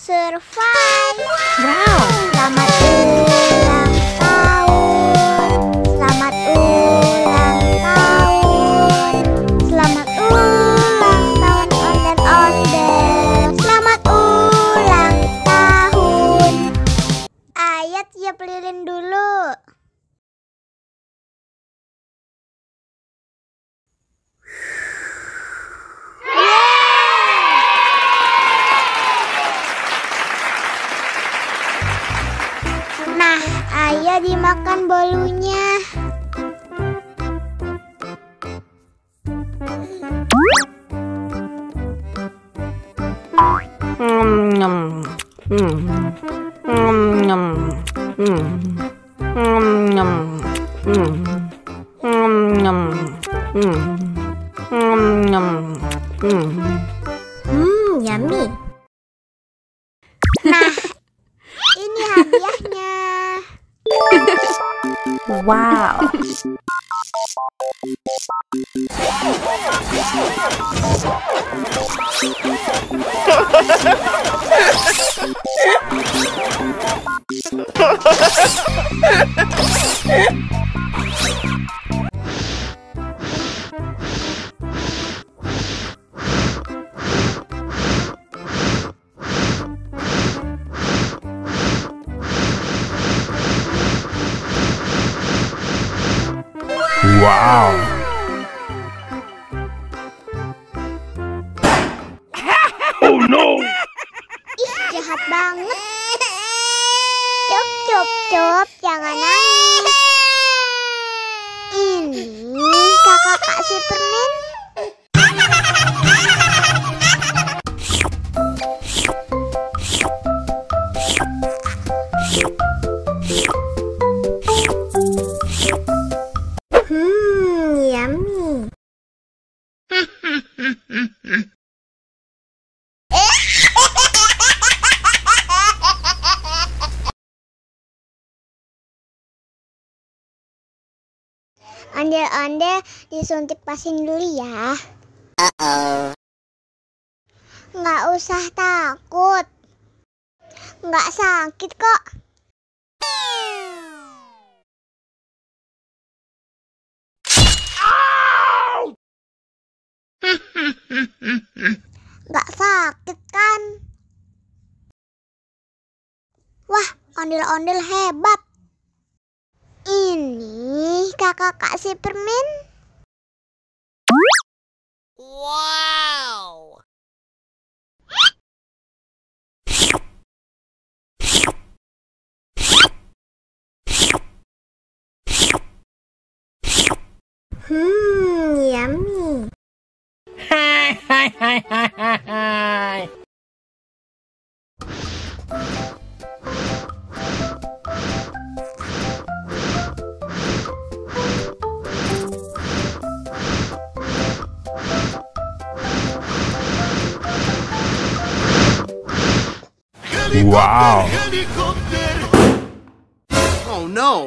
survive. Wow. Selamat ulang tahun. Selamat ulang tahun. Selamat ulang tahun ondel-ondel. Selamat ulang tahun. Ayo tiup lilin dulu. Nah, ayo dimakan bolunya. Yummy. Nah, ini hadiahnya. Wow. Wow. Oh no. Ih, jahat banget. Cup, cup, cup, jangan nangis. Ini kakak Kak Superman. Yummy. Ondel-ondel disuntik vaksin dulu ya. Nggak usah takut. Nggak sakit kok. Nggak sakit kan? Wah, ondel-ondel hebat. Ini kakak Kak Superman. Wow. Yummy. Hai hai hai hai hai hai. Wow. Oh no.